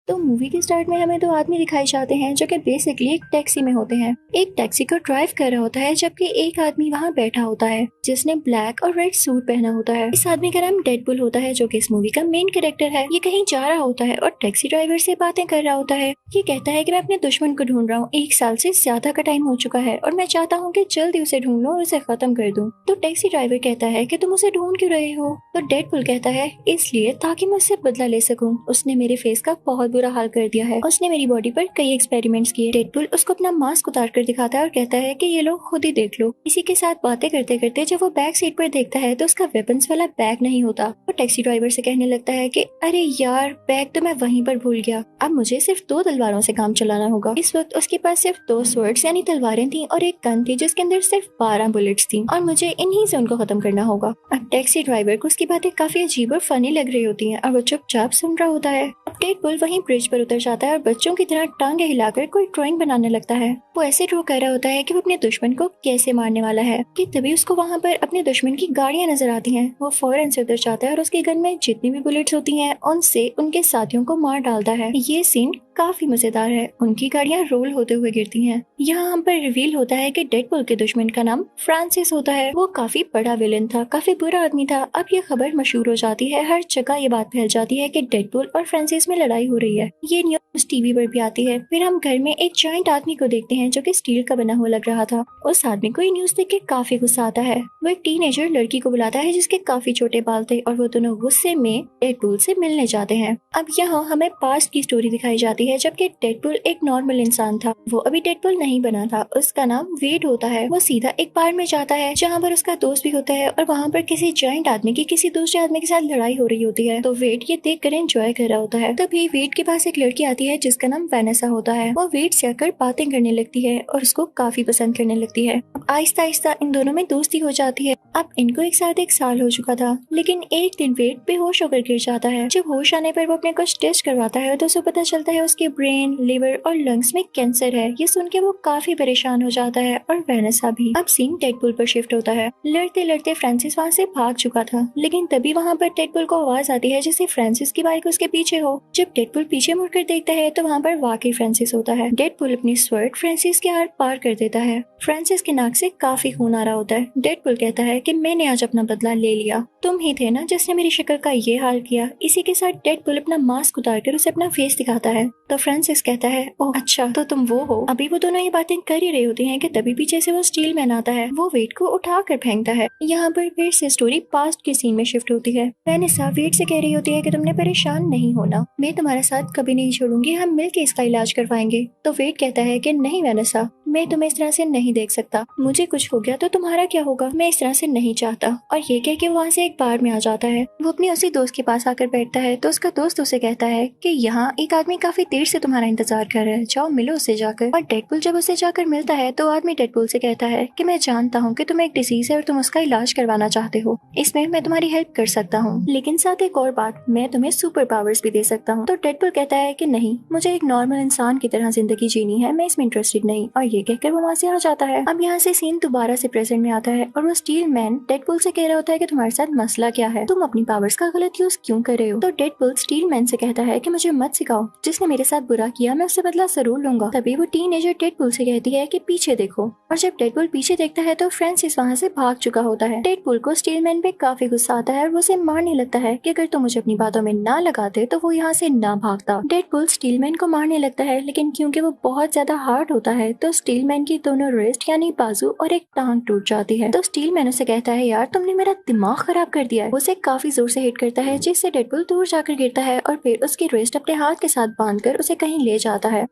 तो मूवी के स्टार्ट में हमें दो आदमी दिखाई जाते हैं जो कि बेसिकली एक टैक्सी में होते हैं। एक टैक्सी को ड्राइव कर रहा होता है जबकि एक आदमी वहाँ बैठा होता है जिसने ब्लैक और रेड सूट पहना होता है। इस आदमी का नाम डेडपुल होता है जो कि इस मूवी का मेन कैरेक्टर है। ये कहीं जा रहा होता है और टैक्सी ड्राइवर से बातें कर रहा होता है। ये कहता है कि मैं अपने दुश्मन को ढूंढ रहा हूँ, 1 साल से ज्यादा का टाइम हो चुका है और मैं चाहता हूँ कि जल्दी उसे ढूंढ लूं और उसे खत्म कर दूं। तो टैक्सी ड्राइवर कहता है कि तुम उसे ढूंढ क्यों रहे हो? तो डेडपुल कहता है इसलिए ताकि मैं उससे बदला ले सकूं। उसने मेरे फेस का बहुत बुरा हाल कर दिया है। उसने मेरी बॉडी पर कई एक्सपेरिमेंट्स किए। डेडपुल उसको अपना मास्क उतार कर दिखाता है और कहता है कि ये लो खुद ही देख लो। इसी के साथ बातें करते करते जब वो बैक सीट पर देखता है तो उसका वेपन्स वाला बैग नहीं होता। वो टैक्सी ड्राइवर से कहने लगता है कि अरे यार बैग तो मैं वहीं पर भूल गया, अब मुझे सिर्फ 2 तलवारों से काम चलाना होगा। इस वक्त उसके पास सिर्फ 2 स्वर्ड्स यानी तलवारें थी और एक गन थी जिसके अंदर सिर्फ 12 बुलेट्स थी और मुझे इन्हीं से उनको खत्म करना होगा। अब टैक्सी ड्राइवर को उसकी बातें काफी अजीब और फनी लग रही होती हैं और वो चुपचाप सुन रहा होता है। अब डेडपुल वहीं ब्रिज पर उतर जाता है और बच्चों की तरह टांगे हिलाकर कोई ड्राइंग बनाने लगता है। वो ऐसे ड्रॉ कर रहा होता है कि वो अपने दुश्मन को कैसे मारने वाला है कि तभी उसको वहाँ पर अपने दुश्मन की गाड़ियां नजर आती हैं। वो फौरन से उतर जाता है और उसके गन में जितनी भी बुलेट्स होती हैं उनसे उनके साथियों को मार डालता है। ये सीन काफी मजेदार है। उनकी गाड़ियां रोल होते हुए गिरती हैं। यहाँ हम पर रिवील होता है कि डेडपुल के दुश्मन का नाम फ्रांसिस होता है। वो काफी बड़ा विलन था, काफी बुरा आदमी था। अब ये खबर मशहूर हो जाती है, हर जगह ये बात फैल जाती है कि डेडपुल और फ्रांसिस में लड़ाई हो रही है। ये न्यूज टीवी पर भी आती है। फिर हम घर में एक जाइंट आदमी को देखते हैं जो कि स्टील का बना हुआ लग रहा था। उस आदमी को ये न्यूज देख के काफी गुस्सा आता है। वो एक टीनेजर लड़की को बुलाता है जिसके काफी छोटे बाल थे और वो दोनों गुस्से में डेडपुल से मिलने जाते हैं। अब यहाँ हमें पास्ट की स्टोरी दिखाई जाती है जबकि डेडपुल एक नॉर्मल इंसान था। वो अभी डेडपुल नहीं बना था। उसका नाम वेड होता है। वो सीधा एक बार में जाता है जहाँ पर उसका दोस्त भी होता है और वहाँ पर किसी जाइंट आदमी की किसी दूसरे आदमी के साथ लड़ाई हो रही होती है। तो वेड ये देख कर एंजॉय कर रहा होता है। तभी वेड के पास एक लड़की आती है जिसका नाम वेनेसा होता है। वो वेड से आकर बातें करने लगती है और उसको काफी पसंद करने लगती है। अब आहिस्ता आहिस्ता इन दोनों में दोस्ती हो जाती है। अब इनको एक साथ 1 साल हो चुका था, लेकिन एक दिन वेड बेहोश होकर गिर जाता है। जब होश आने पर वो अपने कुछ टेस्ट करवाता है तो उसे पता चलता है उसके ब्रेन, लिवर और लंग्स में कैंसर है। ये सुन के वो काफी परेशान हो जाता है और वेनेसा भी। अब सीन डेडपुल पर शिफ्ट होता है। लड़ते लड़ते फ्रांसिस वहाँ से भाग चुका था, लेकिन तभी वहाँ पर डेडपुल को आवाज आती है जैसे फ्रांसिस की बाइक उसके पीछे हो। जब डेडपुल पीछे मुड़कर देखता है तो वहाँ पर वाकई फ्रांसिस होता है। डेडपुल अपनी स्वर्ड फ्रांसिस के हाथ पार कर देता है। फ्रांसिस के नाक से काफी खून आ रहा होता है। डेडपुल कहता है कि मैंने आज अपना बदला ले लिया, तुम ही थे ना जिसने मेरी शक्ल का ये हाल किया। इसी के साथ डेडपुल अपना मास्क उतार कर उसे अपना फेस दिखाता है। तो फ्रांसिस कहता है ओह अच्छा तो तुम वो हो। अभी वो दोनों ये बातें कर ही रही होती हैं कि तभी पीछे से वो स्टील मैन आता है। वो वेट को उठा कर फेंकता है। यहाँ पर फिर से स्टोरी पास्ट के सीन में शिफ्ट होती है। वेनेसा वेट से कह रही होती है कि तुमने परेशान नहीं होना, मैं तुम्हारा साथ कभी नहीं छोड़ूंगी, हम मिलकर इसका इलाज करवाएंगे। तो वेट कहता है कि नहीं वेनेसा, मैं तुम्हें इस तरह से नहीं देख सकता, मुझे कुछ हो गया तो तुम्हारा क्या होगा, मैं इस तरह से नहीं चाहता। और ये कह के वहाँ से एक बार में आ जाता है। वो अपने उसी दोस्त के पास आकर बैठता है तो उसका दोस्त उसे कहता है कि यहाँ एक आदमी काफी देर से तुम्हारा इंतजार कर रहा है, जाओ मिलो उससे जाकर। और डेडपुल जब उसे जाकर मिलता है तो आदमी डेडपुल से कहता है कि मैं जानता हूँ कि तुम्हें एक डिजीज है और तुम उसका इलाज करवाना चाहते हो, इसमें मैं तुम्हारी हेल्प कर सकता हूँ, लेकिन साथ एक और बात, मैं तुम्हें सुपर पावर्स भी दे सकता हूँ। तो डेडपुल कहता है कि नहीं, मुझे एक नॉर्मल इंसान की तरह जिंदगी जीनी है, मैं इसमें इंटरेस्टेड नहीं। और ये कहकर वो वहाँ से आ जाता है। अब यहाँ से सीन दोबारा से प्रेजेंट में आता है और वो स्टील मैन डेडपुल से कह रहा होता है कि तुम्हारे साथ मसला क्या है, तुम अपनी पावर्स का गलत यूज क्यों कर रहे हो। तो डेडपुल स्टील मैन से कहता है कि मुझे मत सिखाओ, जिसने मेरे साथ बुरा किया मैं उससे बदला जरूर लूंगा। तभी वो टीनेजर डेडपुल से कहती है कि पीछे देखो। और जब डेडपुल पीछे देखता है तो फ्रांसिस वहाँ से भाग चुका होता है। डेडपुल को स्टील मैन पे काफी गुस्सा आता है और वो उसे मारने लगता है कि अगर तुम मुझे अपनी बातों में ना लगाते तो वो यहाँ से ना भागता। डेडपुल स्टील मैन को मारने लगता है, लेकिन क्योंकि वो बहुत ज्यादा हार्ड होता है तो स्टील मैन की दोनों रिस्ट यानी बाजू और एक टांग टूट जाती है। तो स्टील मैन उसे कहता है यार तुमने मेरा दिमाग खराब कर दिया है। उसे काफी जोर से हिट करता है जिससे डेडपुल दूर जाकर गिरता है और फिर उसकी रिस्ट अपने हाथ के साथ बांधकर उसे कहीं ले जाता है।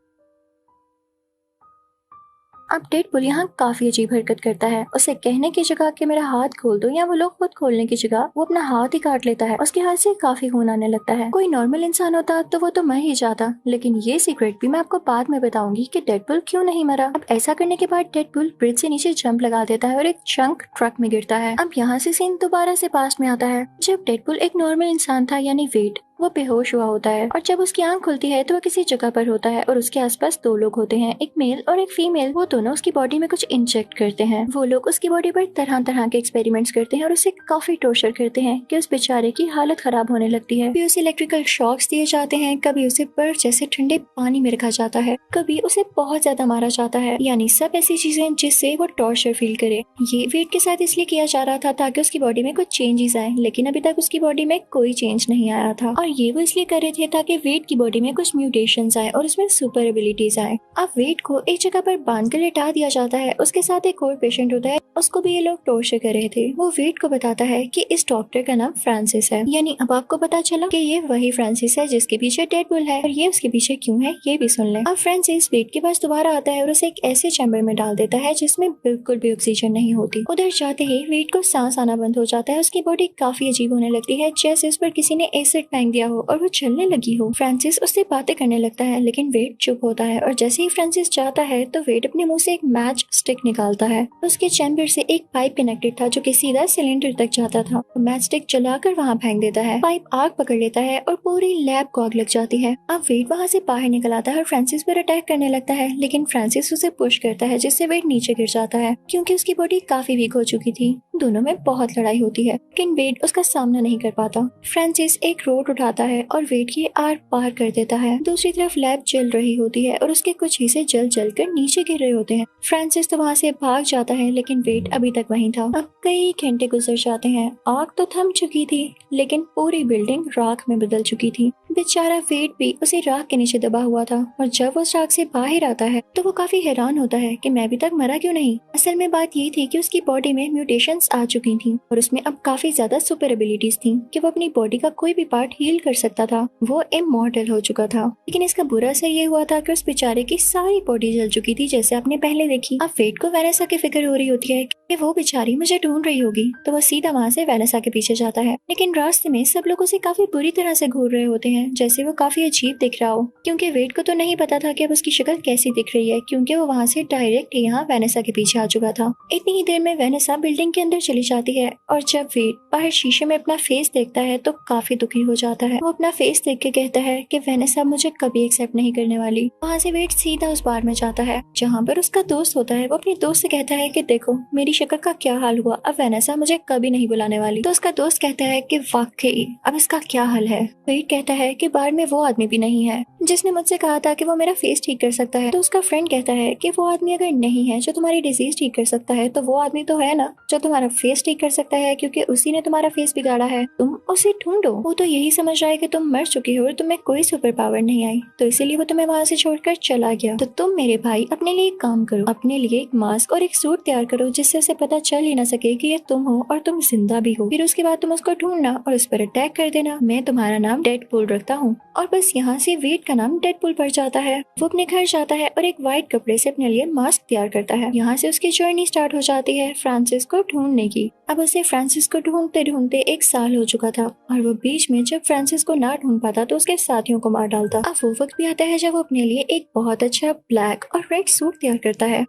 अब डेडपुल यहाँ काफी अजीब हरकत करता है। उसे कहने की जगह कि मेरा हाथ खोल दो या वो लोग खुद खोलने की जगह वो अपना हाथ ही काट लेता है। उसके हाथ से काफी खून आने लगता है। कोई नॉर्मल इंसान होता तो वो तो मर ही जाता, लेकिन ये सीक्रेट भी मैं आपको बाद में बताऊंगी कि डेडपुल क्यों नहीं मरा। अब ऐसा करने के बाद डेडपुल ब्रिज से नीचे जंप लगा देता है और एक चंक ट्रक में गिरता है। अब यहाँ से सीन दोबारा से पास्ट में आता है जब डेडपुल एक नॉर्मल इंसान था यानी वेट। वो बेहोश हुआ होता है और जब उसकी आंख खुलती है तो वो किसी जगह पर होता है और उसके आसपास दो लोग होते हैं, एक मेल और एक फीमेल। वो दोनों उसकी बॉडी में कुछ इंजेक्ट करते हैं। वो लोग उसकी बॉडी पर तरह तरह के एक्सपेरिमेंट्स करते हैं और उसे काफी टॉर्चर करते हैं कि उस बेचारे की हालत खराब होने लगती है। कभी उसे इलेक्ट्रिकल शॉक्स दिए जाते हैं, कभी उसे बर्फ जैसे ठंडे पानी में रखा जाता है, कभी उसे बहुत ज्यादा मारा जाता है, यानी सब ऐसी चीजें जिससे वो टॉर्चर फील करे। ये वेट के साथ इसलिए किया जा रहा था ताकि उसकी बॉडी में कुछ चेंजेस आए, लेकिन अभी तक उसकी बॉडी में कोई चेंज नहीं आया था। और ये वो इसलिए कर रहे थे ताकि वेट की बॉडी में कुछ म्यूटेशंस आए और उसमें सुपर एबिलिटीज आए। अब वेट को एक जगह पर बांध कर लेटा दिया जाता है। उसके साथ एक और पेशेंट होता है, उसको भी ये लोग टॉर्चर कर रहे थे। वो वेट को बताता है कि इस डॉक्टर का नाम फ्रांसिस है। यानी अब आपको पता चला कि ये वही फ्रांसिस है जिसके पीछे डेडपुल है, और ये उसके पीछे क्यों है ये भी सुन ले। अब फ्रांसिस वेट के पास दोबारा आता है और उसे एक ऐसे चैम्बर में डाल देता है जिसमें बिल्कुल भी ऑक्सीजन नहीं होती। उधर जाते ही वेट को सांस आना बंद हो जाता है। उसकी बॉडी काफी अजीब होने लगती है, जैसे उस पर किसी ने एसिड फेंक दिया हो और वो चलने लगी हो। फ्रांसिस उससे बातें करने लगता है, लेकिन वेट चुप होता है। और जैसे ही फ्रांसिस जाता है तो वेट अपने मुंह से एक मैच स्टिक निकालता है। उसके चैम्बर से एक पाइप कनेक्टेड था जो कि सीधा सिलेंडर तक जाता था। मैच स्टिक जलाकर वहाँ फेंक देता है। पाइप आग पकड़ लेता है और पूरी लैब को आग लग जाती है। अब वेट वहाँ से बाहर निकल आता है और फ्रांसिस पर अटैक करने लगता है, लेकिन फ्रांसिस उसे पुश करता है जिससे वेट नीचे गिर जाता है क्योंकि उसकी बॉडी काफी वीक हो चुकी थी। दोनों में बहुत लड़ाई होती है, लेकिन वेट उसका सामना नहीं कर पाता। फ्रांसिस एक रोड उठाता है और वेट की आर पार कर देता है। दूसरी तरफ लैब जल रही होती है और उसके कुछ हिस्से जल कर नीचे गिर रहे होते हैं। फ्रांसिस तो वहाँ से भाग जाता है, लेकिन वेट अभी तक वहीं था। अब कई घंटे गुजर जाते हैं। आग तो थम चुकी थी, लेकिन पूरी बिल्डिंग राख में बदल चुकी थी। बेचारा वेट भी उसी राख के नीचे दबा हुआ था, और जब वो उस राख से बाहर आता है तो वो काफी हैरान होता है कि मैं अभी तक मरा क्यों नहीं। असल में बात ये थी कि उसकी बॉडी में म्यूटेशंस आ चुकी थी और उसमें अब काफी ज्यादा सुपर एबिलिटीज थी कि वो अपनी बॉडी का कोई भी पार्ट हील कर सकता था। वो इमॉर्टल हो चुका था, लेकिन इसका बुरा असर ये हुआ था कि उस बेचारे की सारी बॉडी जल चुकी थी, जैसे आपने पहले देखी। अब वेट को वेनेसा की फिक्र हो रही होती है कि वो बेचारी मुझे ढूंढ रही होगी, तो वो सीधा वहाँ से वेनेसा के पीछे जाता है। लेकिन रास्ते में सब लोग उसे काफी बुरी तरह से घूर रहे होते हैं, जैसे वो काफी अजीब दिख रहा हो, क्योंकि वेट को तो नहीं पता था कि अब उसकी शक्ल कैसी दिख रही है, क्योंकि वो वहाँ से डायरेक्ट यहाँ वेनेसा के पीछे आ चुका था। इतनी ही देर में वेनेसा बिल्डिंग के अंदर चली जाती है, और जब वेट बाहर शीशे में अपना फेस देखता है तो काफी दुखी हो जाता है। वो अपना फेस देख के कहता है कि वेनेसा मुझे कभी एक्सेप्ट नहीं करने वाली। वहाँ से वेट सीधा उस बार में जाता है जहाँ पर उसका दोस्त होता है। वो अपने दोस्त से कहता है कि देखो मेरी शक्ल का क्या हाल हुआ, अब वेनेसा मुझे कभी नहीं बुलाने वाली। तो उसका दोस्त कहता है कि वाकई अब इसका क्या हाल है। वेट कहता है कि बार में वो आदमी भी नहीं है जिसने मुझसे कहा था कि वो मेरा फेस ठीक कर सकता है। तो उसका फ्रेंड कहता है कि वो आदमी अगर नहीं है जो तुम्हारी डिजीज ठीक कर सकता है, तो वो आदमी तो है ना जो तुम्हारा फेस ठीक कर सकता है, क्योंकि उसी ने तुम्हारा फेस बिगाड़ा है। तुम उसे ढूंढो। वो तो यही समझ रहा है कि तुम मर चुकी हो और तुम्हें कोई सुपर पावर नहीं आई, तो इसीलिए वो तुम्हें वहाँ से छोड़कर चला गया। तो तुम मेरे भाई अपने लिए एक काम करो, अपने लिए एक मास्क और एक सूट तैयार करो जिससे उसे पता चल ही ना सके कि ये तुम हो और तुम जिंदा भी हो। फिर उसके बाद तुम उसको ढूंढना और उस पर अटैक कर देना। मैं तुम्हारा नाम डेडपुल रखता हूँ। और बस यहाँ से वेट का नाम डेडपुल पड़ जाता है। वो अपने घर जाता है और एक व्हाइट कपड़े से अपने लिए मास्क तैयार करता है। यहाँ से उसकी जर्नी स्टार्ट हो जाती है फ्रांसिस को ढूंढने की। अब उसे फ्रांसिस को ढूंढते ढूंढते 1 साल हो चुका था, और वो बीच में जब फ्रांसिस को ना ढूंढ पाता तो उसके साथियों को मार डालता। अब वो वक्त भी आता है जब वो अपने लिए एक बहुत अच्छा ब्लैक और रेड सूट तैयार करता है।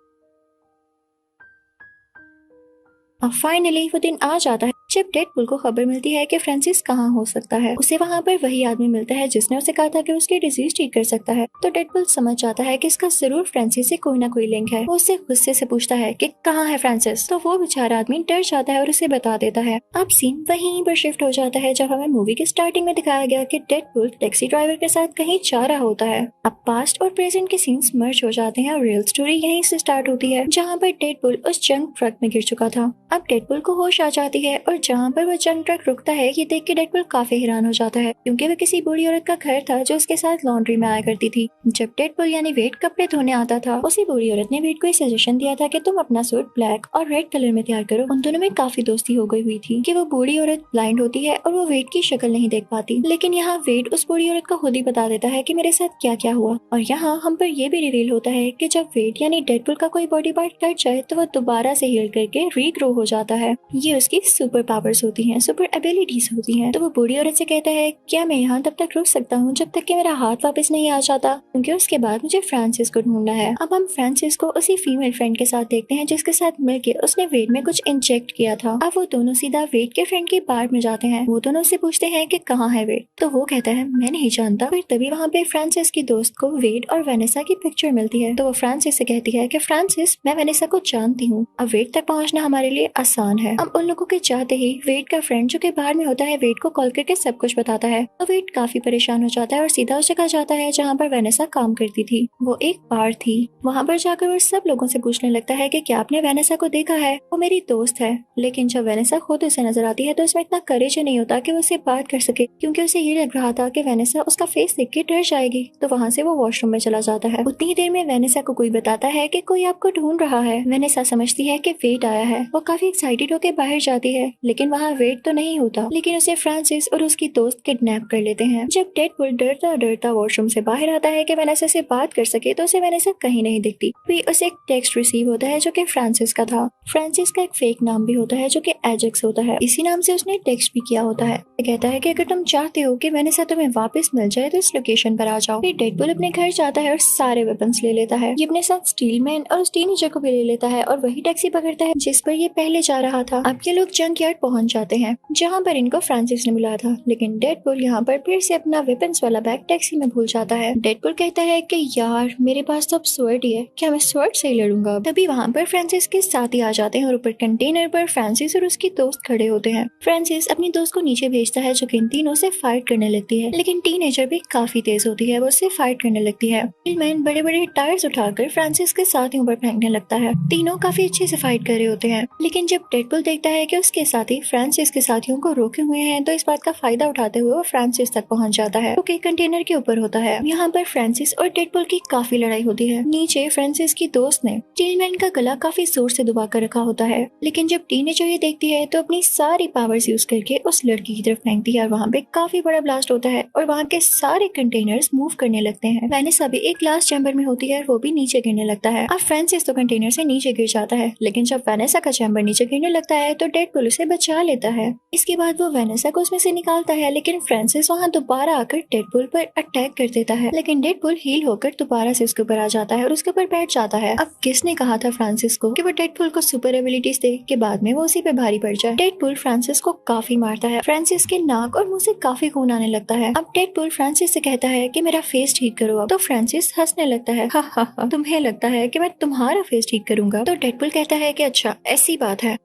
और फाइनली वो दिन आ जाता है जब डेडपुल को खबर मिलती है कि फ्रांसिस कहाँ हो सकता है। उसे वहाँ पर वही आदमी मिलता है जिसने उसे कहा था कि उसकी डिजीज ठीक कर सकता है। तो डेडपुल समझ जाता है कि इसका जरूर फ्रांसिस से कोई ना कोई लिंक है। वो उससे गुस्से से पूछता है कि कहाँ है फ्रांसिस। तो वो बेचारा आदमी डर जाता है और उसे बता देता है। अब सीन वहीं पर शिफ्ट हो जाता है जब हमें मूवी के स्टार्टिंग में दिखाया गया कि डेडपुल टैक्सी ड्राइवर के साथ कहीं जा रहा होता है। अब पास्ट और प्रेजेंट के सीन्स मर्ज हो जाते हैं और रियल स्टोरी यहीं से स्टार्ट होती है जहाँ पर डेडपुल उस जंग ट्रक में गिर चुका था। अब डेडपुल को होश आ जाती है, और जहाँ पर वो जंग ट्रक रुकता है ये देख के डेडपुल काफी हैरान हो जाता है, क्योंकि वो किसी बूढ़ी औरत का घर था जो उसके साथ लॉन्ड्री में आया करती थी। जब डेडपुल यानी वेट कपड़े धोने आता था, उसी बूढ़ी औरत ने वेट को सजेशन दिया था कि तुम अपना सूट ब्लैक और रेड कलर में तैयार करो। उन दोनों में काफी दोस्ती हो गई हुई थी कि वो बूढ़ी औरत ब्लाइंड होती है और वो वेट की शक्ल नहीं देख पाती, लेकिन यहाँ वेट उस बूढ़ी औरत को खुद ही बता देता है कि मेरे साथ क्या क्या हुआ। और यहाँ हम पर यह भी रिवील होता है कि जब वेट यानी डेडपुल का कोई बॉडी पार्ट कट जाए तो वो दोबारा से हील करके रीग्रो हो जाता है। ये उसकी सुपर पावर्स होती हैं, सुपर एबिलिटीज होती हैं। तो वो बूढ़ी औरत से कहता है क्या मैं यहाँ तब तक रुक सकता हूँ जब तक कि मेरा हाथ वापस नहीं आ जाता, क्योंकि उसके बाद मुझे फ्रांसिस को ढूंढना है। अब हम फ्रांसिस को उसी फीमेल फ्रेंड के साथ देखते हैं जिसके साथ मिलकर उसने वेड में कुछ इंजेक्ट किया था। अब वो दोनों सीधा वेड के फ्रेंड की बार में जाते हैं। वो दोनों से पूछते हैं कि कहाँ है वेड, तो वो कहता है मैं नहीं जानता। फिर तभी वहाँ पे फ्रांसिस की दोस्त को वेड और वेनेसा की पिक्चर मिलती है। तो वो फ्रांसिस से कहती है कि फ्रांसिस मैं वेनेसा को जानती हूँ, अब वेड तक पहुँचना हमारे लिए आसान है। अब उन लोगों के चाहते ही वेड का फ्रेंड जो कि बाहर में होता है वेड को कॉल करके सब कुछ बताता है। तो वेड काफी परेशान हो जाता है और सीधा उस जगह जाता है जहाँ पर वेनेसा काम करती थी। वो एक बार थी। वहाँ पर जाकर वो सब लोगों से पूछने लगता है कि क्या आपने वेनेसा को देखा है, वो मेरी दोस्त है। लेकिन जब वेनेसा खुद उसे नजर आती है तो उसमें इतना करेज नहीं होता कि वो उससे बात कर सके, क्योंकि उसे ये लग रहा था कि वेनेसा उसका फेस देख के डर जाएगी। तो वहाँ से वो वॉशरूम में चला जाता है। उतनी ही देर में वेनेसा को कोई बताता है कि कोई आपको ढूंढ रहा है। वेनेसा समझती है कि वेड आया है। वो काफी एक्साइटेड होकर बाहर जाती है, लेकिन वहाँ वेड तो नहीं होता, लेकिन उसे फ्रांसिस और उसकी दोस्त किडनैप कर लेते हैं। जब डेडपूल डरता डरता वॉशरूम से बाहर आता है कि वेनेसा से बात कर सके, तो उसे वेनेसा कहीं नहीं दिखती। फिर उसे एक टेक्स्ट रिसीव होता है जो कि फ्रांसिस का था। फ्रांसिस का एक फेक नाम भी होता है जो कि एजेक्स होता है। इसी नाम से उसने टेक्स्ट भी किया होता है। कहता है कि अगर तुम चाहते हो कि वेनेसा तुम्हें वापस मिल जाए तो इस लोकेशन पर आ जाओ। फिर डेडपूल अपने घर जाता है और सारे वेपन्स ले लेता है। ये अपने साथ स्टीलमैन और उस टीनेजर को भी ले लेता है और वही टैक्सी पकड़ता है जिस पर ये पहले जा रहा था। अब ये लोग जंक यार्ड पहुंच जाते हैं जहाँ पर इनको फ्रांसिस ने बुलाया था, लेकिन डेडपूल यहाँ पर फिर से अपना वेपन्स वाला बैग टैक्सी में भूल जाता है। डेडपूल कहता है कि यार मेरे पास तो अब स्वर्ड ही है, क्या मैं स्वर्ड से ही लड़ूंगा। तभी वहाँ पर फ्रांसिस के साथी आ जाते हैं और ऊपर कंटेनर पर फ्रांसिस और उसकी दोस्त खड़े होते हैं। फ्रांसिस अपनी दोस्त को नीचे भेजता है जो कि इन तीनों से फाइट करने लगती है, लेकिन टीनेजर भी काफी तेज होती है, वो उससे फाइट करने लगती है। मैन बड़े बड़े टायर्स उठाकर फ्रांसिस के साथियों पर फेंकने लगता है। तीनों काफी अच्छे से फाइट कर रहे होते हैं, लेकिन जब डेडपूल देखता है कि उसके साथी फ्रांसिस के साथियों को रोके हुए हैं, तो इस बात का फायदा उठाते हुए वो फ्रांसिस तक पहुंच जाता है, जो कंटेनर के ऊपर होता है। यहाँ पर फ्रांसिस और डेडपूल की काफी लड़ाई होती है। नीचे फ्रांसिस की दोस्त ने स्टीलमैन का गला काफी जोर से दबा कर रखा होता है, लेकिन जब टीनेजर ये देखती है तो अपनी सारी पावर्स यूज करके उस लड़की की तरफ फेंकती है और वहाँ पे काफी बड़ा ब्लास्ट होता है और वहाँ के सारे कंटेनर्स मूव करने लगते हैं। वेनेसा भी एक ग्लास चैम्बर में होती है, वो भी नीचे गिरने लगता है। अब फ्रांसिस तो कंटेनर से नीचे गिर जाता है, लेकिन जब वेनेसा का चैम्बर नीचे गिरने लगता है तो डेडपूल उसे बचा लेता है। इसके बाद वो वेनेसा को उसमें से निकालता है, लेकिन फ्रांसिस वहाँ दोबारा आकर डेडपूल पर अटैक कर देता है, लेकिन डेडपूल हील होकर दोबारा से उसके ऊपर आ जाता है और उसके ऊपर बैठ जाता है। अब किसने कहा था फ्रांसिस को कि वो डेडपूल को सुपर एबिलिटीज दे कि बाद में वो उसी पे भारी पड़ जाए। डेडपूल फ्रांसिस को काफी मारता है। फ्रांसिस के नाक और मुंह से काफी खून आने लगता है। अब डेडपूल फ्रांसिस से कहता है कि मेरा फेस ठीक करो। अब तो फ्रांसिस हंसने लगता है, हा हा हा, तुम्हें लगता है कि मैं तुम्हारा फेस ठीक करूंगा? तो डेडपूल कहता है कि अच्छा ऐसी बात है।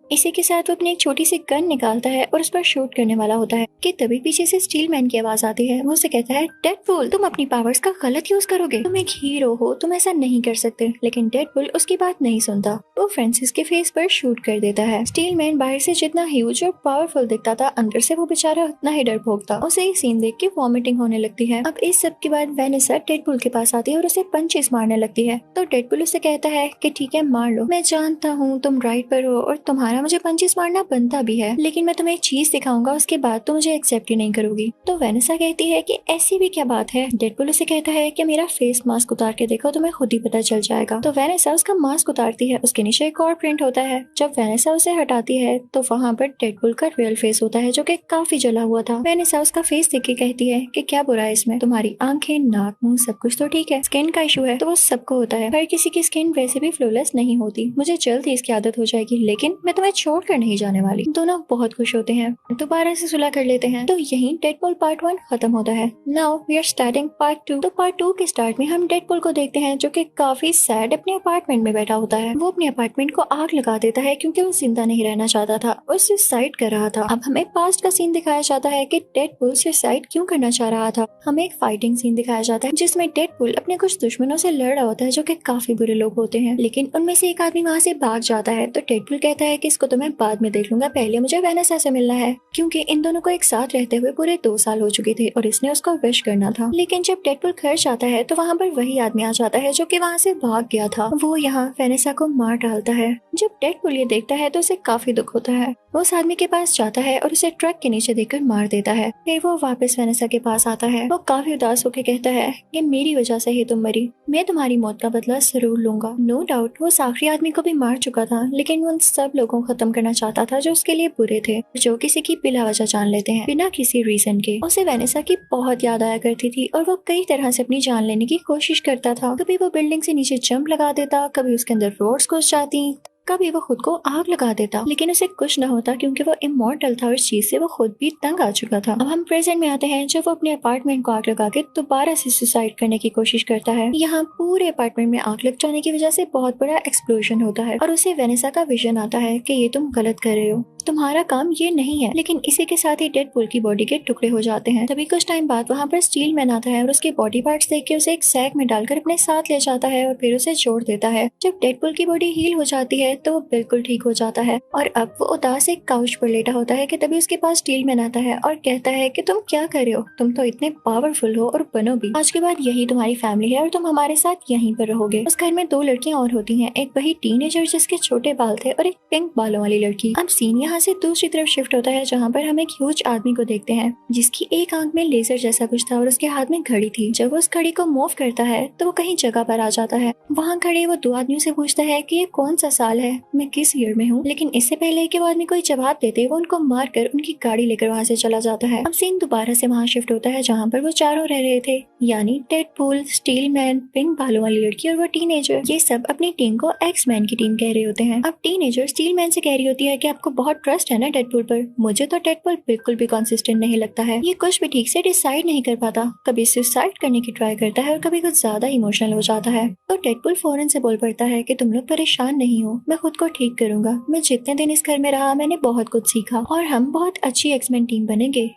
इसी के साथ वो अपनी एक छोटी सी गन निकालता है और उस पर शूट करने वाला होता है कि तभी पीछे से स्टीलमैन की आवाज आती है। वो उसे कहता है डेडपूल तुम अपनी पावर्स का गलत यूज करोगे, तुम एक हीरो हो, तुम ऐसा नहीं कर सकते। लेकिन डेडपूल उसकी बात नहीं सुनता, वो फ्रांसिस के फेस पर शूट कर देता है। स्टीलमैन बाहर से जितना ह्यूज और पावरफुल दिखता था, अंदर से वो बेचारा उतना ही डरपोक था। उसे ये सीन देख के वॉमिटिंग होने लगती है। अब इस सब के बाद वेनेसा डेडपूल के पास आती है और उसे पंचेस मारने लगती है। तो डेडपूल उसे कहता है कि ठीक है मार लो, मैं जानता हूँ तुम राइट पर हो और तुम्हारा मुझे पंचेस मारना बनता भी है, लेकिन मैं तुम्हें एक चीज दिखाऊंगा, उसके बाद तो मुझे एक्सेप्ट ही नहीं करोगी। तो वेनेसा कहती है कि ऐसी भी क्या बात है। डेडपूल उसे कहता है कि मेरा फेस मास्क उतार के देखो, तुम्हें खुद ही पता चल जाएगा। तो वेनेसा उसका मास्क उतारती है, उसके नीचे एक और प्रिंट होता है। जब वेनेसा उसे हटाती है तो वहाँ पर डेडपूल का रियल फेस होता है जो कि काफी जला हुआ था। वेनेसा उसका फेस देख के कहती है कि क्या बुरा है इसमें, तुम्हारी आंखें, नाक, मुंह सब कुछ तो ठीक है, स्किन का इशू है तो वो सबको होता है, हर किसी की स्किन वैसे भी फ्लॉलेस नहीं होती, मुझे जल्द ही इसकी आदत हो जाएगी, लेकिन मैं तुम्हें छोड़ नहीं जाने वाली। दोनों बहुत खुश होते हैं, दोबारा से सुलह कर लेते हैं। तो यहीं डेडपूल पार्ट 1 खत्म होता है। Now we are starting part 2। तो पार्ट 2 के स्टार्ट में हम डेडपूल को देखते हैं जो कि काफी सैड अपने अपार्टमेंट में बैठा होता है। वो अपने अपार्टमेंट को आग लगा देता है क्योंकि वो जिंदा नहीं रहना चाहता था और सुसाइड कर रहा था। अब हमें पास्ट का सीन दिखाया जाता है कि डेडपूल सुसाइड क्यों करना चाह रहा था। हमें एक फाइटिंग सीन दिखाया जाता है जिसमें डेडपूल अपने कुछ दुश्मनों से लड़ रहा होता है जो कि काफी बुरे लोग होते हैं, लेकिन उनमें से एक आदमी वहाँ से भाग जाता है। तो डेडपूल कहता है कि इसको तो मैं बाद में देख लूंगा, पहले मुझे वेनेसा से मिलना है, क्योंकि इन दोनों को एक साथ रहते हुए पूरे 2 साल हो चुके थे और इसने उसको विश करना था। लेकिन जब डेडपूल घर जाता है तो वहाँ पर वही आदमी आ जाता है जो कि वहाँ से भाग गया था। वो यहाँ वेनेसा को मार डालता है। जब डेडपूल ये देखता है तो उसे काफी दुख होता है। वो उस आदमी के पास जाता है और उसे ट्रक के नीचे देकर मार देता है। फिर वो वापस वेनेसा के पास आता है। वो काफी उदास होकर कहता है कि मेरी वजह से ही तुम मरी, मैं तुम्हारी मौत का बदला जरूर लूंगा। नो डाउट वो उस आखिरी आदमी को भी मार चुका था, लेकिन वो उन सब लोगों लोगों को खत्म करना चाहता था जो उसके लिए बुरे थे, जो किसी की बिला वजह जान लेते हैं बिना किसी रीजन के। उसे वेनेसा की बहुत याद आया करती थी और वो कई तरह से अपनी जान लेने की कोशिश करता था। कभी वो बिल्डिंग से नीचे जंप लगा देता, कभी उसके अंदर रोड्स घुस जाती, कभी वो खुद को आग लगा देता, लेकिन उसे कुछ न होता क्योंकि वो इमॉर्टल था और इस चीज से वो खुद भी तंग आ चुका था। अब हम प्रेजेंट में आते हैं जब वो अपने अपार्टमेंट को आग लगा के दोबारा से सुसाइड करने की कोशिश करता है। यहाँ पूरे अपार्टमेंट में आग लग जाने की वजह से बहुत बड़ा एक्सप्लोजन होता है और उसे वेनेसा का विजन आता है कि ये तुम गलत कर रहे हो, तुम्हारा काम ये नहीं है। लेकिन इसी के साथ ही डेडपूल की बॉडी के टुकड़े हो जाते हैं। तभी कुछ टाइम बाद वहाँ पर स्टील मैन आता है और उसके बॉडी पार्ट्स देख के उसे एक सैक में डालकर अपने साथ ले जाता है और फिर उसे छोड़ देता है। जब डेडपूल की बॉडी हील हो जाती है तो वो बिल्कुल ठीक हो जाता है और अब वो उदास एक काउच पर लेटा होता है कि तभी उसके पास स्टील मैन आता है और कहता है कि तुम क्या कर रहे हो, तुम तो इतने पावरफुल हो और बनो भी। आज के बाद यही तुम्हारी फैमिली है और तुम हमारे साथ यहीं पर रहोगे। उस घर में 2 लड़कियां और होती हैं, एक वही टीनेजर जिसके छोटे बाल थे और एक पिंक बालों वाली लड़की। अब सीन यहाँ से दूसरी तरफ शिफ्ट होता है जहाँ पर हम एक ह्यूज आदमी को देखते हैं जिसकी एक आंख में लेजर जैसा कुछ था और उसके हाथ में घड़ी थी। जब वो उस घड़ी को मूव करता है तो वो कहीं जगह पर आ जाता है। वहाँ खड़े वो 2 आदमियों से पूछता है कि ये कौन सा साल है, मैं किस ईयर में हूँ। लेकिन इससे पहले कि वो आदमी कोई जवाब देते वो उनको मार कर उनकी गाड़ी लेकर वहाँ से चला जाता है। अब सीन दोबारा से वहाँ शिफ्ट होता है जहाँ पर वो चारों रह रहे थे, यानी डेडपूल, स्टील मैन, पिंक बालों वाली लड़की और वो टीनेजर। ये सब अपनी टीम को एक्स मैन की टीम कह रहे होते हैं। अब टीनेजर स्टील मैन से कह रही होती है कि आपको बहुत ट्रस्ट है ना डेडपूल पर, मुझे तो डेडपूल बिल्कुल भी कंसिस्टेंट नहीं लगता है, ये कुछ भी ठीक से डिसाइड नहीं कर पाता, कभी सुसाइड करने की ट्राई करता है और कभी कुछ ज्यादा इमोशनल हो जाता है। तो डेडपूल फौरन से बोल पड़ता है कि तुम लोग परेशान नहीं हो, मैं खुद को ठीक करूंगा, मैं जितने दिन इस घर में रहा मैंने बहुत कुछ सीखा और हम बहुत अच्छी एक्समैन टीम बनेंगे।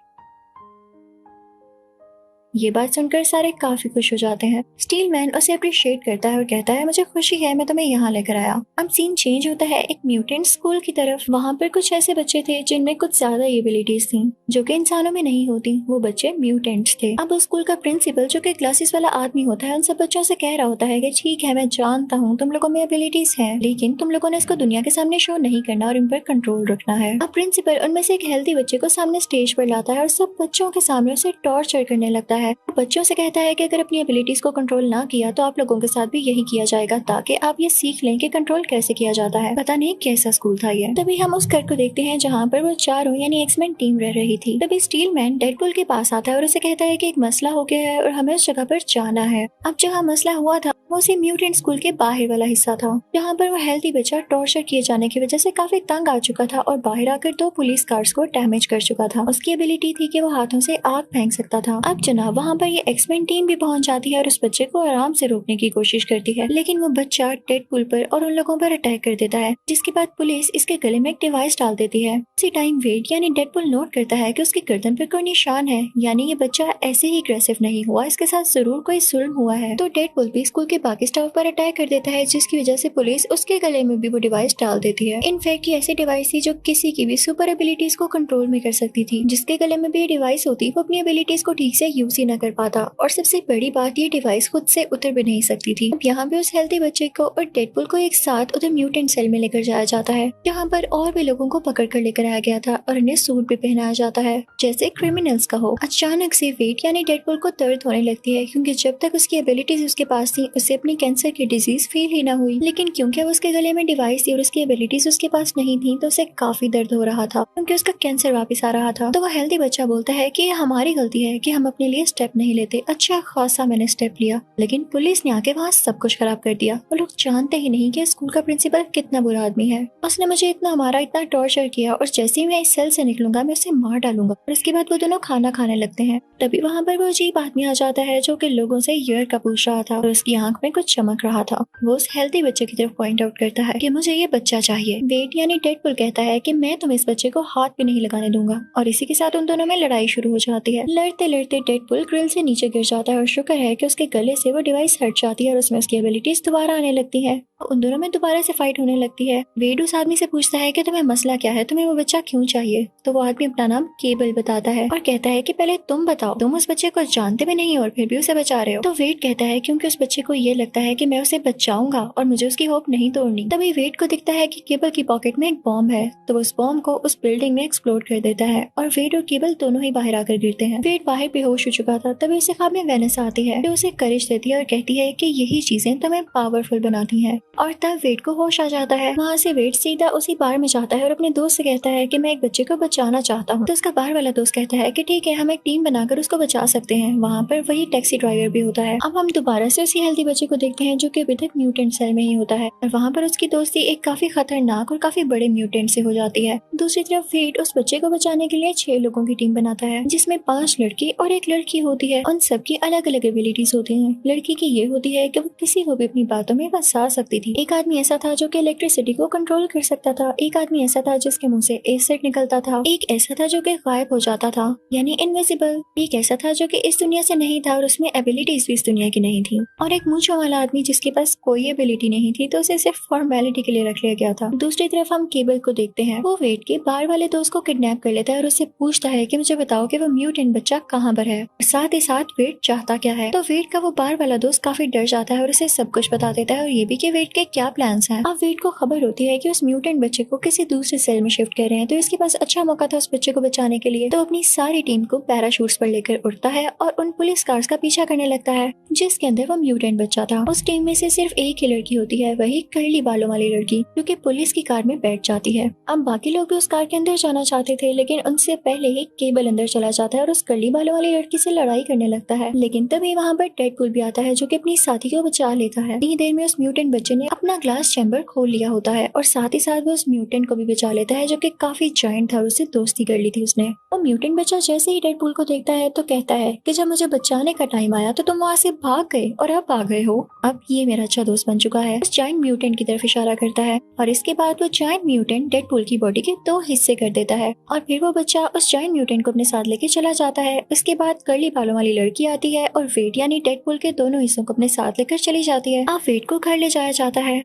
ये बात सुनकर सारे काफी खुश हो जाते हैं। स्टील मैन उसे अप्रिशिएट करता है और कहता है मुझे खुशी है मैं तुम्हें यहाँ लेकर आया। अब सीन चेंज होता है एक म्यूटेंट स्कूल की तरफ। वहाँ पर कुछ ऐसे बच्चे थे जिनमें कुछ ज्यादा एबिलिटीज थी जो कि इंसानों में नहीं होती, वो बच्चे म्यूटेंट्स थे। अब उस स्कूल का प्रिंसिपल जो कि क्लासेस वाला आदमी होता है उन सब बच्चों से कह रहा होता है कि ठीक है मैं जानता हूँ तुम लोगों में एबिलिटीज है, लेकिन तुम लोगों ने इसको दुनिया के सामने शो नहीं करना और इन पर कंट्रोल रखना है। अब प्रिंसिपल उनमें से एक हेल्दी बच्चे को सामने स्टेज पर लाता है और सब बच्चों के सामने उसे टॉर्चर करने लगता है। बच्चों से कहता है कि अगर अपनी एबिलिटीज को कंट्रोल ना किया तो आप लोगों के साथ भी यही किया जाएगा ताकि आप ये सीख लें कि कंट्रोल कैसे किया जाता है। पता नहीं कैसा स्कूल था ये। तभी हम उस घर को देखते हैं जहाँ पर वो चारों यानी एक्समैन टीम रह रही थी। तभी स्टील मैन डेडपूल के पास आता है और उसे कहता है कि एक मसला हो गया है और हमें उस जगह पर जाना है। अब जहाँ मसला हुआ था वो उसी म्यूटेंट स्कूल के बाहर वाला हिस्सा था जहाँ पर वो हेल्दी बच्चा टॉर्चर किए जाने की वजह से काफी तंग आ चुका था और बाहर आकर 2 पुलिस कार्स को डैमेज कर चुका था। उसकी एबिलिटी थी कि वो हाथों से आग फेंक सकता था। अब जनाब वहाँ पर ये एक्समैन टीम भी पहुंच जाती है और उस बच्चे को आराम से रोकने की कोशिश करती है, लेकिन वो बच्चा डेडपूल पर और उन लोगों पर अटैक कर देता है, जिसके बाद पुलिस इसके गले में एक डिवाइस डाल देती है। उसी टाइम वेड यानी डेडपूल नोट करता है कि उसकी गर्दन पर कोई निशान है, यानी ये बच्चा ऐसे ही अग्रेसिव नहीं हुआ, इसके साथ जरूर कोई जुल्म हुआ है। तो डेडपूल भी स्कूल के बाकी स्टाफ पर अटैक कर देता है, जिसकी वजह से पुलिस उसके गले में भी वो डिवाइस डाल देती है। इनफैक्ट ये ऐसी डिवाइस थी जो किसी की भी सुपर एबिलिटीज को कंट्रोल में कर सकती थी। जिसके गले में भी ये डिवाइस होती वो अपनी एबिलिटीज को ठीक से यूज ही न कर पाता और सबसे बड़ी बात ये डिवाइस खुद से उतर भी नहीं सकती थी। अब यहाँ पे उस हेल्दी बच्चे को और डेडपूल को एक साथ उधर म्यूटेंट सेल में लेकर जाया जाता है जहाँ पर और भी लोगों को पकड़ कर लेकर आया गया था और उन्हें सूट भी पहनाया जाता है जैसे क्रिमिनल्स का हो। अचानक से वेट यानी डेडपूल को दर्द होने लगती है क्योंकि जब तक उसकी एबिलिटीज उसके पास थी उसे अपनी कैंसर की डिजीज फील ही ना हुई, लेकिन क्योंकि उसके गले में डिवाइस थी और उसकी एबिलिटीज उसके पास नहीं थी तो उसे काफी दर्द हो रहा था क्योंकि उसका कैंसर वापस आ रहा था। तो वो हेल्दी बच्चा बोलता है कि ये हमारी गलती है कि हम अपने लिए स्टेप नहीं लेते, अच्छा खासा मैंने स्टेप लिया लेकिन पुलिस ने आके वहाँ सब कुछ खराब कर दिया। वो लोग जानते ही नहीं कि स्कूल का प्रिंसिपल कितना बुरा आदमी है, उसने मुझे इतना मारा, इतना टॉर्चर किया और जैसे ही मैं इस सेल से निकलूंगा मैं उसे मार डालूंगा। और इसके बाद वो दोनों खाना खाने लगते हैं। तभी वहाँ पर वो अजीब आदमी आ जाता है जो कि लोगों से ईयर का पूछ रहा था और उसकी आंख में कुछ चमक रहा था। वो उस हेल्दी बच्चे की तरफ पॉइंट आउट करता है कि मुझे ये बच्चा चाहिए। वेट यानी डेडपूल कहता है कि मैं तुम्हें इस बच्चे को हाथ भी नहीं लगाने दूंगा और इसी के साथ उन दोनों में लड़ाई शुरू हो जाती है। लड़ते लड़ते डेडपूल ग्रिल से नीचे गिर जाता है और शुक्र है कि उसके गले से वो डिवाइस हट जाती है और उसमें उसकी एबिलिटीज दोबारा आने लगती है। उन दोनों में दोबारा से फाइट होने लगती है। वेड उस आदमी से पूछता है कि तुम्हें मसला क्या है, तुम्हें वो बच्चा क्यों चाहिए। तो वो आदमी अपना नाम केबल बताता है और कहता है कि पहले तुम बताओ, तुम उस बच्चे को जानते भी नहीं और फिर भी उसे बचा रहे हो। तो वेड कहता है क्योंकि उस बच्चे को ये लगता है कि मैं उसे बचाऊंगा और मुझे उसकी होप नहीं तोड़नी। तभी वेड को दिखता है कि केबल की पॉकेट में एक बॉम्ब है, तो वो उस बॉम्ब को उस बिल्डिंग में एक्सप्लोड कर देता है और वेड और केबल दोनों ही बाहर आकर गिरते हैं। वेड बाहर बेहोश हो चुका था। तभी उसे ख्वाब में वेनेसा आती है जो उसे करेज देती है और कहती है कि यही चीजें तुम्हें पावरफुल बनाती हैं। और तब वेड को होश आ जाता है। वहाँ से वेड सीधा उसी बार में जाता है और अपने दोस्त से कहता है कि मैं एक बच्चे को बचाना चाहता हूँ। तो उसका बार वाला दोस्त कहता है कि ठीक है, हम एक टीम बनाकर उसको बचा सकते हैं। वहाँ पर वही टैक्सी ड्राइवर भी होता है। अब हम दोबारा से उसी हेल्दी बच्चे को देखते हैं जो कि अभी तक म्यूटेंट सेल में ही होता है और वहाँ पर उसकी दोस्ती एक काफी खतरनाक और काफी बड़े म्यूटेंट से हो जाती है। दूसरी तरफ वेड उस बच्चे को बचाने के लिए 6 लोगों की टीम बनाता है जिसमें 5 लड़की और एक लड़की होती है। उन सबकी अलग अलग एबिलिटीज होती हैं। लड़की की ये होती है कि वो किसी को भी अपनी बातों में फंसा सकती थी। एक आदमी ऐसा था जो कि इलेक्ट्रिसिटी को कंट्रोल कर सकता था। एक आदमी ऐसा था जिसके मुंह से एसिड निकलता था। एक ऐसा था जो कि गायब हो जाता था यानी इनविजिबल। एक ऐसा था जो कि इस दुनिया से नहीं था और उसमें एबिलिटीज भी इस दुनिया की नहीं थी। और एक मूंछों वाला आदमी जिसके पास कोई एबिलिटी नहीं थी तो उसे सिर्फ फॉर्मेलिटी के लिए रख लिया गया था। दूसरी तरफ हम केबल को देखते हैं। वो वेड के बार वाले दोस्त को किडनैप कर लेता है और उससे पूछता है कि मुझे बताओ कि वो म्यूटेंट बच्चा कहाँ पर है, साथ ही साथ वेड चाहता क्या है। तो वेड का वो बार वाला दोस्त काफी डर जाता है और उसे सब कुछ बता देता है और ये भी कि वेड के क्या प्लान्स हैं। अब वेड को खबर होती है कि उस म्यूटेंट बच्चे को किसी दूसरे सेल में शिफ्ट कर रहे हैं, तो इसके पास अच्छा मौका था उस बच्चे को बचाने के लिए। तो अपनी सारी टीम को पैराशूट्स पर लेकर उड़ता है और उन पुलिस कार्स का पीछा करने लगता है जिसके अंदर वो म्यूटेंट बच्चा था। उस टीम में से सिर्फ एक ही लड़की होती है, वही कर्ली बालों वाली लड़की जो कि पुलिस की कार में बैठ जाती है। अब बाकी लोग भी उस कार के अंदर जाना चाहते थे लेकिन उनसे पहले ही केबल अंदर चला जाता है और उस कर्ली बालों वाली लड़की से लड़ाई करने लगता है। लेकिन तभी वहाँ पर डेडपूल भी आता है जो कि अपनी साथी को बचा लेता है। इतनी देर में उस म्यूटेंट बच्चे ने अपना ग्लास चैम्बर खोल लिया होता है और साथ ही साथ वो उस म्यूटेंट को भी बचा लेता है जो कि काफी जायंट था और उससे दोस्ती कर ली थी उसने। वो म्यूटेंट बच्चा जैसे ही डेडपूल को देखता है तो कहता है कि जब मुझे बचाने का टाइम आया तो तुम वहाँ से भाग गए और अब आ गए हो। अब ये मेरा अच्छा दोस्त बन चुका है। उस जायंट म्यूटेंट की तरफ इशारा करता है और इसके बाद वो जायंट म्यूटेंट डेडपूल की बॉडी के 2 हिस्से कर देता है और फिर वो बच्चा उस जायंट म्यूटेंट को अपने साथ लेके चला जाता है। उसके बाद कर्ली बालों वाली लड़की आती है और वेड यानी डेडपूल के दोनों हिस्सों को अपने साथ लेकर चली जाती है। अब वेड को घर ले जाया जाता है।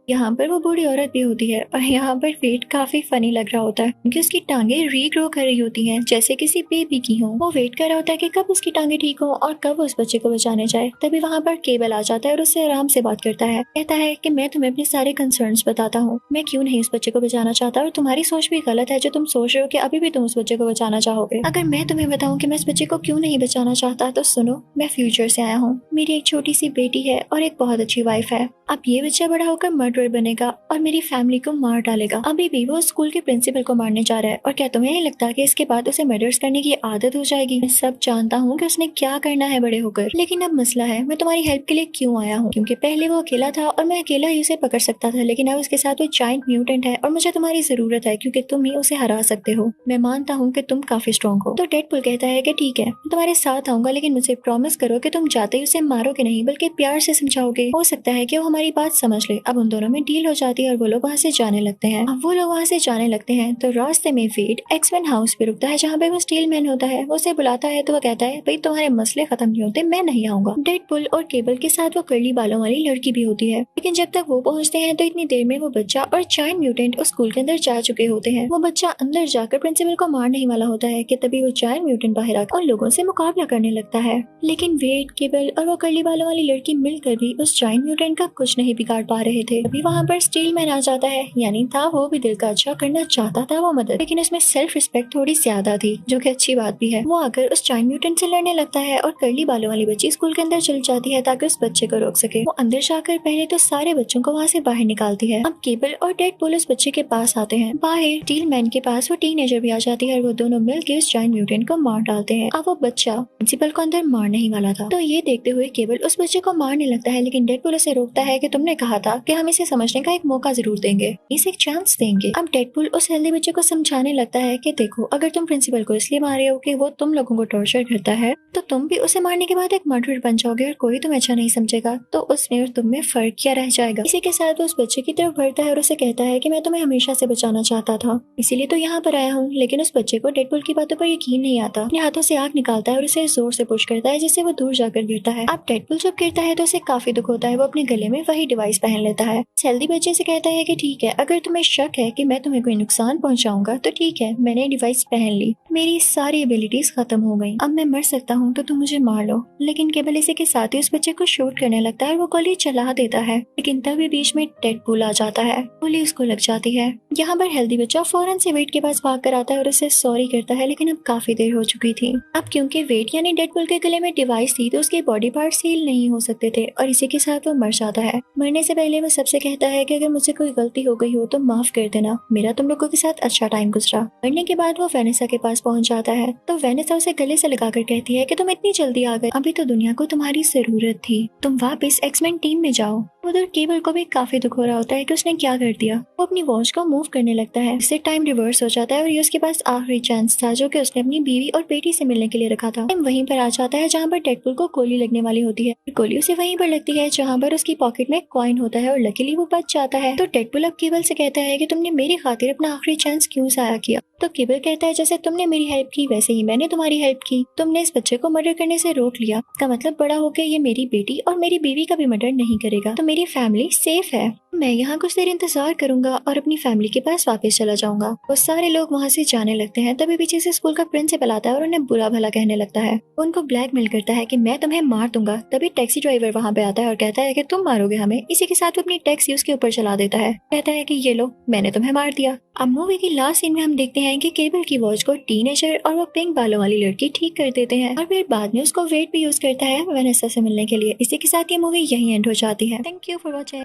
यहाँ पर वो बूढ़ी औरत भी होती है और यहाँ पर वेड काफी फनी लग रहा होता है क्योंकि उसकी टांगे रीग्रो कर रही होती हैं जैसे किसी बेबी की हो। वो वेट कर रहा होता है कि कब उसकी टांगे ठीक हो और कब वो उस बच्चे को बचाने जाए। तभी वहाँ पर केबल आ जाता है और उससे आराम से बात करता है। कहता है कि मैं तुम्हें अपने सारे कंसर्न्स बताता हूँ, मैं क्यों नहीं उस बच्चे को बचाना चाहता और तुम्हारी सोच भी गलत है जो तुम सोच रहे हो कि अभी भी तुम उस बच्चे को बचाना चाहोगे। अगर मैं तुम्हें बताऊँ कि मैं इस बच्चे को क्यों नहीं बचाना चाहता तो सुनो, मैं फ्यूचर से आया हूँ, मेरी एक छोटी सी बेटी है और एक बहुत अच्छी वाइफ है। अब ये बच्चा बड़ा होकर मर्डरर बनेगा और मेरी फैमिली को मार डालेगा। अभी भी वो स्कूल के प्रिंसिपल को मारने जा रहा है और क्या तुम्हें नहीं लगता कि इसके बाद उसे मर्डर्स करने की आदत हो जाएगी। मैं सब जानता हूँ कि उसने क्या करना है बड़े होकर, लेकिन अब मसला है मैं तुम्हारी हेल्प के लिए क्यों आया हूँ, क्योंकि पहले वो अकेला था और मैं अकेला ही उसे पकड़ सकता था, लेकिन अब उसके साथ वो जायंट म्यूटेंट है और मुझे तुम्हारी जरूरत है क्योंकि तुम ही उसे हरा सकते हो। मैं मानता हूँ कि तुम काफी स्ट्रॉन्ग हो। तो डेडपूल कहता है कि ठीक है, मैं तुम्हारे साथ आऊंगा, लेकिन मुझे प्रॉमिस करो कि तुम जाते ही उसे मारोगे नहीं बल्कि प्यार से समझाओगे। हो सकता है कि वो हमारी बात समझ ले। अब उन दोनों में डील हो जाती है और वो लोग वहाँ से जाने लगते हैं। अब वो लोग वहाँ से जाने लगते हैं तो रास्ते में वेड एक्समैन हाउस पे रुकता है जहाँ पे वो स्टील मैन होता है। वो उसे बुलाता है तो वो कहता है भाई तुम्हारे मसले खत्म नहीं होते, मैं नहीं आऊंगा। डेडपूल और केबल के साथ वो कर्ली बालों वाली लड़की भी होती है, लेकिन जब तक वो पहुँचते हैं तो इतनी देर में वो बच्चा और जायंट म्यूटेंट उस स्कूल के अंदर जा चुके होते हैं। वो बच्चा अंदर जाकर प्रिंसिपल को मारने ही वाला होता है कि तभी वो जायंट म्यूटेंट बाहर आकर उन लोगों से मुकाबला करने लगता है। लेकिन वेड, केबल और वो कर्ली बालों वाली लड़की मिलकर भी उस जायंट म्यूटेंट का कुछ नहीं बिगाड़ पा रहे थे। अभी वहाँ पर स्टील मैन आ जाता है, यानी था वो भी दिल का अच्छा करना चाहता था वो मदद, लेकिन उसमें सेल्फ रिस्पेक्ट थोड़ी ज्यादा थी जो कि अच्छी बात भी है। वो आकर उस जायंट म्यूटेंट से लड़ने लगता है और कर्ली बालों वाली बच्ची स्कूल के अंदर चली जाती है ताकि उस बच्चे को रोक सके। वो अंदर जाकर पहले तो सारे बच्चों को वहाँ से बाहर निकालती है। अब केबल और डेडपूल उस बच्चे के पास आते हैं। बाहर स्टील मैन के पास वो टीनेजर भी आ जाती है और वो दोनों मिलकर उस जायंट म्यूटेंट को मार डालते हैं। अब वो बच्चा प्रिंसिपल को अंदर मारने ही वाला था, तो ये देखते हुए केबल उस बच्चे को मारने लगता है, लेकिन डेडपूल उसे रोकता है कि तुमने कहा था कि हम इसे समझने का एक मौका जरूर देंगे, इसे एक चांस देंगे। अब डेडपूल उस हेल्दी बच्चे को समझाने लगता है कि देखो, अगर तुम प्रिंसिपल को इसलिए मार रहे हो कि वो तुम लोगों को टॉर्चर करता है, तो तुम भी उसे मारने के बाद एक मर्डरर बन जाओगे और कोई तुम्हें अच्छा नहीं समझेगा, तो उसमें और तुम में फर्क क्या रह जाएगा। इसी के साथ वो उस बच्चे की तरफ बढ़ता है और उसे कहता है कि मैं तुम्हें हमेशा से बचाना चाहता था, इसीलिए तो यहाँ पर आया हूँ। लेकिन उस बच्चे को डेडपूल की बातों पर यकीन नहीं आता, अपने हाथों से आग निकालता है और उसे जोर से पुश करता है जिससे वो दूर जाकर गिरता है। अब डेडपूल जब गिरता है तो उसे काफी दुख होता है। वो अपने गले में वही डिवाइस पहन लेता है। हेल्दी बच्चे से कहता है कि ठीक है, अगर तुम्हें शक है कि मैं तुम्हें कोई नुकसान पहुंचाऊंगा तो ठीक है, मैंने डिवाइस पहन ली, मेरी सारी एबिलिटीज खत्म हो गई, अब मैं मर सकता हूँ तो तुम मुझे मार लो। लेकिन केबल इसी के साथ ही उस बच्चे को शूट करने लगता है और वो गोली चला देता है, लेकिन तभी बीच में डेडपूल आ जाता है, गोली उसको लग जाती है। यहाँ पर हेल्दी बच्चा फौरन से वेट के पास भाग कर आता है और उसे सॉरी करता है, लेकिन अब काफी देर हो चुकी थी। अब क्योंकि वेट यानी डेडपूल के गले में डिवाइस थी तो उसके बॉडी पार्ट्स हील नहीं हो सकते थे और इसी के साथ वो मर जाता है। मरने से पहले वो सबसे कहता है कि अगर मुझसे कोई गलती हो गई हो तो माफ कर देना, मेरा तुम लोगों के साथ अच्छा टाइम गुजरा। मरने के बाद वो वेनेसा के पास पहुंच जाता है तो वेनेसा उसे गले से लगाकर कहती है कि तुम इतनी जल्दी आ गए, अभी तो दुनिया को तुम्हारी जरूरत थी, तुम वापस एक्समैन टीम में जाओ। उधर केबल को भी काफी दुख हो रहा होता है कि उसने क्या कर दिया। वो अपनी वॉच को मूव करने लगता है, इससे टाइम रिवर्स हो जाता है और ये उसके पास आखिरी चांस था जो कि उसने अपनी बीवी और बेटी से मिलने के लिए रखा था। टाइम वहीं पर आ जाता है जहाँ पर डेडपूल को गोली लगने वाली होती है। गोली उसे वहीं पर लगती है जहाँ पर उसकी पॉकेट में कॉइन होता है और लकीली वो बच जाता है। तो डेडपूल अब केबल से कहता है कि तुमने मेरी खातिर अपना आखिरी चांस क्यों जाया किया। तो केबल कहता है जैसे तुमने मेरी हेल्प की वैसे ही मैंने तुम्हारी हेल्प की, तुमने इस बच्चे को मर्डर करने से रोक लिया, इसका मतलब बड़ा होकर ये मेरी बेटी और मेरी बीवी का भी मर्डर नहीं करेगा, तो मेरी फैमिली सेफ है। मैं यहाँ कुछ देर इंतजार करूंगा और अपनी फैमिली के पास वापस चला जाऊंगा। वो सारे लोग वहाँ से जाने लगते हैं, तभी पीछे से स्कूल का प्रिंसिपल आता है और उन्हें बुरा भला कहने लगता है। वो उनको ब्लैकमेल करता है कि मैं तुम्हें मार दूंगा। तभी टैक्सी ड्राइवर वहाँ पे आता है और कहता है कि तुम मारोगे हमें। इसी के साथ वो अपनी टैक्सी उसके ऊपर चला देता है, कहता है कि ये लो मैंने तुम्हें मार दिया। अब मूवी की लास्ट सीन में हम देखते हैं कि केबल की वॉच को टीनेजर और वो पिंक बालों वाली लड़की ठीक कर देते हैं और फिर बाद में उसको वेट भी यूज करता है वेनेसा से मिलने के लिए। इसी के साथ ये मूवी यही एंड हो जाती है। Thank you for watching.